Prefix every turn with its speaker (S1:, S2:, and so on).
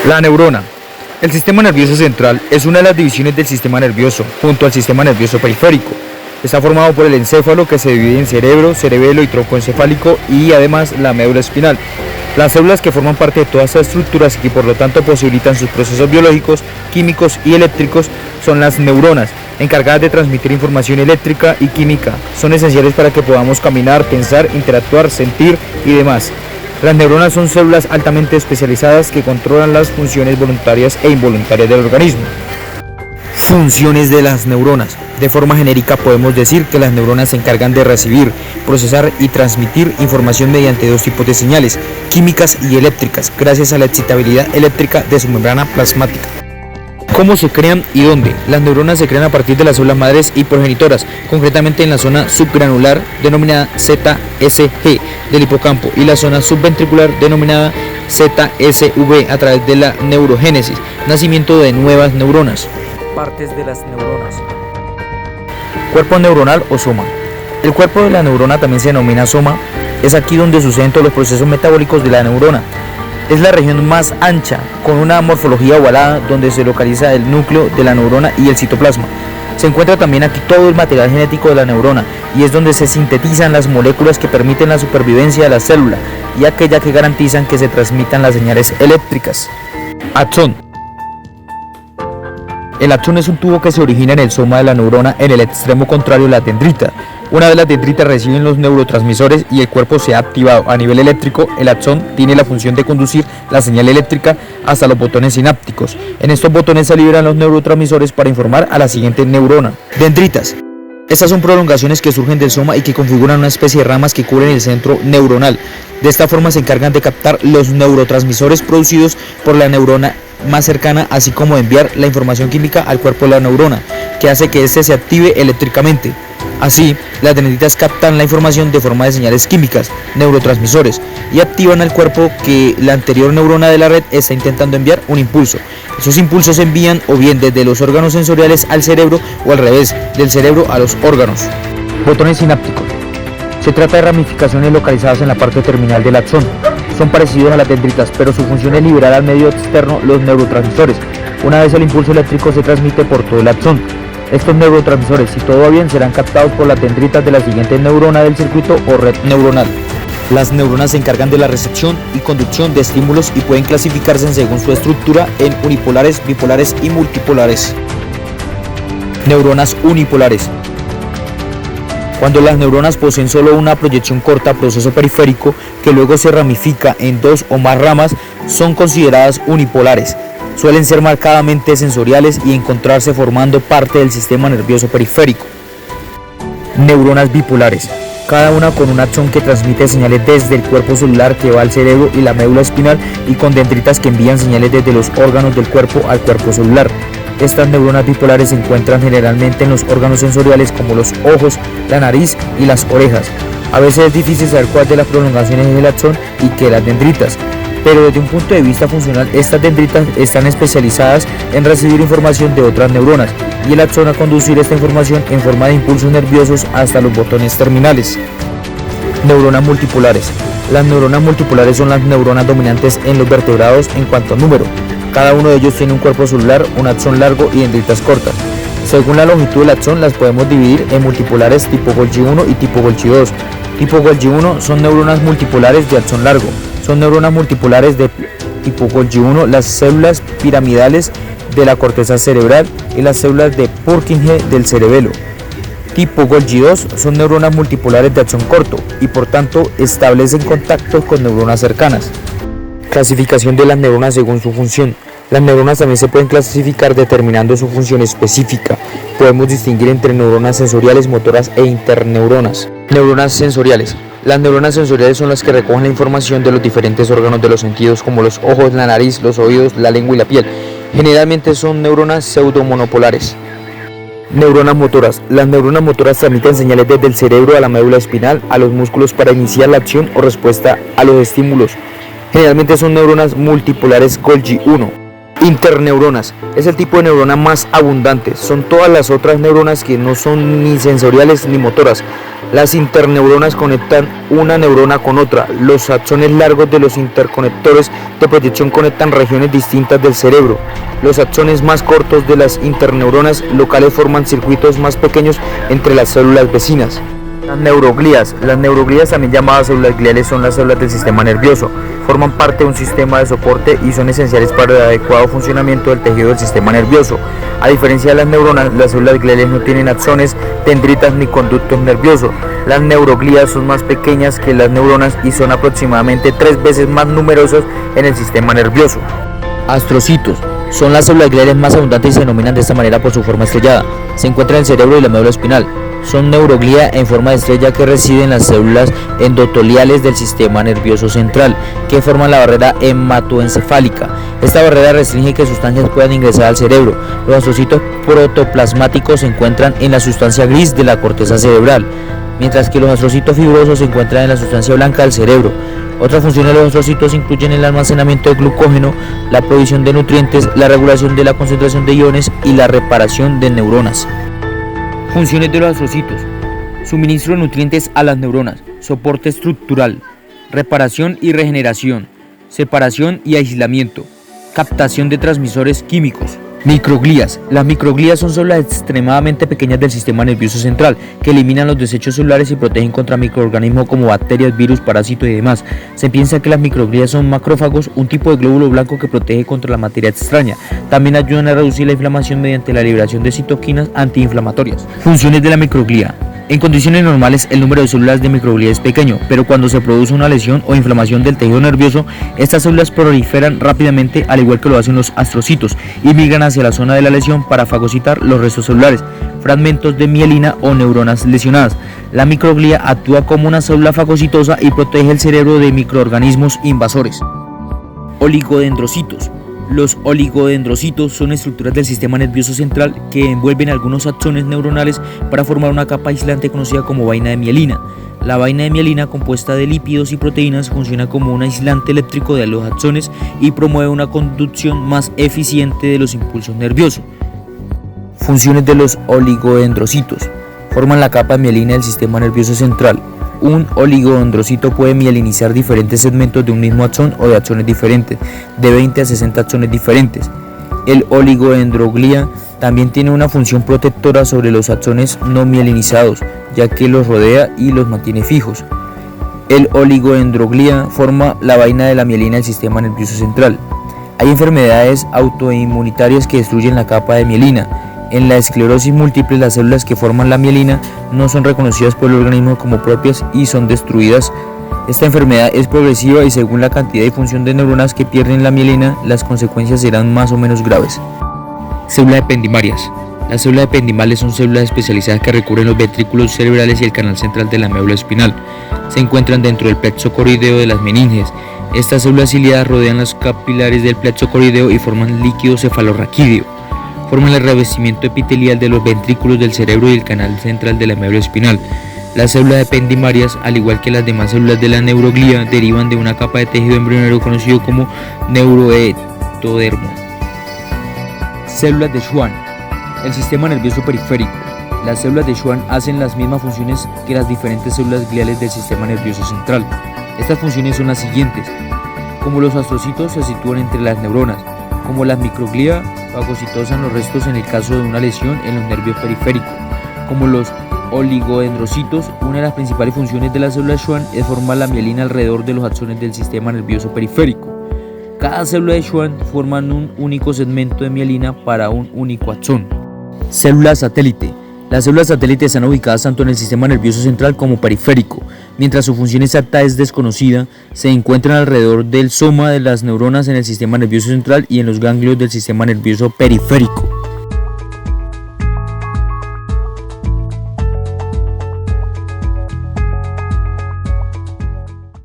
S1: La neurona. El sistema nervioso central es una de las divisiones del sistema nervioso, junto al sistema nervioso periférico. Está formado por el encéfalo, que se divide en cerebro, cerebelo y tronco encefálico, y además la médula espinal. Las células que forman parte de todas estas estructuras y que por lo tanto posibilitan sus procesos biológicos, químicos y eléctricos son las neuronas, encargadas de transmitir información eléctrica y química. Son esenciales para que podamos caminar, pensar, interactuar, sentir y demás. Las neuronas son células altamente especializadas que controlan las funciones voluntarias e involuntarias del organismo. Funciones de las neuronas. De forma genérica podemos decir que las neuronas se encargan de recibir, procesar y transmitir información mediante dos tipos de señales, químicas y eléctricas, gracias a la excitabilidad eléctrica de su membrana plasmática. ¿Cómo se crean y dónde? Las neuronas se crean a partir de las células madres y progenitoras, concretamente en la zona subgranular denominada ZSG del hipocampo y la zona subventricular denominada ZSV a través de la neurogénesis, nacimiento de nuevas neuronas. Partes de las neuronas. Cuerpo neuronal o soma. El cuerpo de la neurona también se denomina soma. Es aquí donde suceden todos los procesos metabólicos de la neurona. Es la región más ancha, con una morfología ovalada, donde se localiza el núcleo de la neurona y el citoplasma. Se encuentra también aquí todo el material genético de la neurona, y es donde se sintetizan las moléculas que permiten la supervivencia de la célula, y aquellas que garantizan que se transmitan las señales eléctricas. Axón. El axón es un tubo que se origina en el soma de la neurona en el extremo contrario de la dendrita. Una vez las dendritas reciben los neurotransmisores y el cuerpo se ha activado a nivel eléctrico, el axón tiene la función de conducir la señal eléctrica hasta los botones sinápticos. En estos botones se liberan los neurotransmisores para informar a la siguiente neurona. Dendritas. Estas son prolongaciones que surgen del soma y que configuran una especie de ramas que cubren el centro neuronal. De esta forma se encargan de captar los neurotransmisores producidos por la neurona más cercana, así como de enviar la información química al cuerpo de la neurona, que hace que éste se active eléctricamente. Así, las dendritas captan la información de forma de señales químicas, neurotransmisores, y activan al cuerpo que la anterior neurona de la red está intentando enviar un impulso. Esos impulsos se envían o bien desde los órganos sensoriales al cerebro o al revés, del cerebro a los órganos. Botones sinápticos. Se trata de ramificaciones localizadas en la parte terminal del axón. Son parecidos a las dendritas, pero su función es liberar al medio externo los neurotransmisores. Una vez el impulso eléctrico se transmite por todo el axón. Estos neurotransmisores, si todo va bien, serán captados por las dendritas de la siguiente neurona del circuito o red neuronal. Las neuronas se encargan de la recepción y conducción de estímulos y pueden clasificarse según su estructura en unipolares, bipolares y multipolares. Neuronas unipolares. Cuando las neuronas poseen solo una proyección corta, proceso periférico, que luego se ramifica en dos o más ramas, son consideradas unipolares. Suelen ser marcadamente sensoriales y encontrarse formando parte del sistema nervioso periférico. Neuronas bipolares. Cada una con un axón que transmite señales desde el cuerpo celular que va al cerebro y la médula espinal, y con dendritas que envían señales desde los órganos del cuerpo al cuerpo celular. Estas neuronas bipolares se encuentran generalmente en los órganos sensoriales como los ojos, la nariz y las orejas. A veces es difícil saber cuál de las prolongaciones es el axón y qué las dendritas, pero desde un punto de vista funcional estas dendritas están especializadas en recibir información de otras neuronas y el axón a conducir esta información en forma de impulsos nerviosos hasta los botones terminales. Neuronas multipolares. Las neuronas multipolares son las neuronas dominantes en los vertebrados en cuanto a número. Cada uno de ellos tiene un cuerpo celular, un axón largo y dendritas cortas. Según la longitud del axón las podemos dividir en multipolares tipo Golgi 1 y tipo Golgi 2. Tipo Golgi 1 son neuronas multipolares de axón largo. Son neuronas multipolares de tipo Golgi 1 las células piramidales de la corteza cerebral y las células de Purkinje del cerebelo. Tipo Golgi 2 son neuronas multipolares de axón corto y por tanto establecen contactos con neuronas cercanas. Clasificación de las neuronas según su función. Las neuronas también se pueden clasificar determinando su función específica. Podemos distinguir entre neuronas sensoriales, motoras e interneuronas. Neuronas sensoriales. Las neuronas sensoriales son las que recogen la información de los diferentes órganos de los sentidos como los ojos, la nariz, los oídos, la lengua y la piel. Generalmente son neuronas pseudomonopolares. Neuronas motoras. Las neuronas motoras transmiten señales desde el cerebro a la médula espinal, a los músculos para iniciar la acción o respuesta a los estímulos. Generalmente son neuronas multipolares Golgi 1. Interneuronas es el tipo de neurona más abundante. Son todas las otras neuronas que no son ni sensoriales ni motoras. Las interneuronas conectan una neurona con otra. Los axones largos de los interconectores de proyección conectan regiones distintas del cerebro. Los axones más cortos de las interneuronas locales forman circuitos más pequeños entre las células vecinas. Las neuroglías también llamadas células gliales son las células del sistema nervioso. Forman parte de un sistema de soporte y son esenciales para el adecuado funcionamiento del tejido del sistema nervioso. A diferencia de las neuronas, las células gliales no tienen axones, dendritas ni conductos nerviosos. Las neuroglías son más pequeñas que las neuronas y son aproximadamente 3 veces más numerosas en el sistema nervioso. Astrocitos son las células gliales más abundantes y se denominan de esta manera por su forma estrellada. Se encuentran en el cerebro y la médula espinal. Son neuroglía en forma de estrella que residen en las células endoteliales del sistema nervioso central, que forman la barrera hematoencefálica. Esta barrera restringe que sustancias puedan ingresar al cerebro. Los astrocitos protoplasmáticos se encuentran en la sustancia gris de la corteza cerebral, mientras que los astrocitos fibrosos se encuentran en la sustancia blanca del cerebro. Otras funciones de los astrocitos incluyen el almacenamiento de glucógeno, la provisión de nutrientes, la regulación de la concentración de iones y la reparación de neuronas. Funciones de los astrocitos: suministro de nutrientes a las neuronas, soporte estructural, reparación y regeneración, separación y aislamiento, captación de transmisores químicos. Microglías. Las microglías son células extremadamente pequeñas del sistema nervioso central que eliminan los desechos celulares y protegen contra microorganismos como bacterias, virus, parásitos y demás. Se piensa que las microglías son macrófagos, un tipo de glóbulo blanco que protege contra la materia extraña. También ayudan a reducir la inflamación mediante la liberación de citoquinas antiinflamatorias. Funciones de la microglía. En condiciones normales, el número de células de microglía es pequeño, pero cuando se produce una lesión o inflamación del tejido nervioso, estas células proliferan rápidamente, al igual que lo hacen los astrocitos, y migran hacia la zona de la lesión para fagocitar los restos celulares, fragmentos de mielina o neuronas lesionadas. La microglía actúa como una célula fagocitosa y protege el cerebro de microorganismos invasores. Oligodendrocitos. Los oligodendrocitos son estructuras del sistema nervioso central que envuelven algunos axones neuronales para formar una capa aislante conocida como vaina de mielina. La vaina de mielina, compuesta de lípidos y proteínas, funciona como un aislante eléctrico de los axones y promueve una conducción más eficiente de los impulsos nerviosos. Funciones de los oligodendrocitos: forman la capa de mielina del sistema nervioso central. Un oligodendrocito puede mielinizar diferentes segmentos de un mismo axón o de axones diferentes, de 20 a 60 axones diferentes. El oligodendroglía también tiene una función protectora sobre los axones no mielinizados, ya que los rodea y los mantiene fijos. El oligodendroglía forma la vaina de la mielina del sistema nervioso central. Hay enfermedades autoinmunitarias que destruyen la capa de mielina. En la esclerosis múltiple, las células que forman la mielina no son reconocidas por el organismo como propias y son destruidas. Esta enfermedad es progresiva y según la cantidad y función de neuronas que pierden la mielina, las consecuencias serán más o menos graves. Células ependimarias. Las células ependimales son células especializadas que recubren los ventrículos cerebrales y el canal central de la médula espinal. Se encuentran dentro del plexo coroideo de las meninges. Estas células ciliadas rodean los capilares del plexo coroideo y forman líquido cefalorraquídeo. Forman el revestimiento epitelial de los ventrículos del cerebro y el canal central de la médula espinal. Las células ependimarias, al igual que las demás células de la neuroglía, derivan de una capa de tejido embrionario conocido como neuroectodermo. Células de Schwann. El sistema nervioso periférico. Las células de Schwann hacen las mismas funciones que las diferentes células gliales del sistema nervioso central. Estas funciones son las siguientes. Como los astrocitos se sitúan entre las neuronas, como las microglía fagocitosan los restos en el caso de una lesión en los nervios periféricos. Como los oligodendrocitos, una de las principales funciones de la célula Schwann es formar la mielina alrededor de los axones del sistema nervioso periférico. Cada célula de Schwann forma un único segmento de mielina para un único axón. Células satélite. Las células satélite están ubicadas tanto en el sistema nervioso central como periférico. Mientras su función exacta es desconocida, se encuentran alrededor del soma de las neuronas en el sistema nervioso central y en los ganglios del sistema nervioso periférico.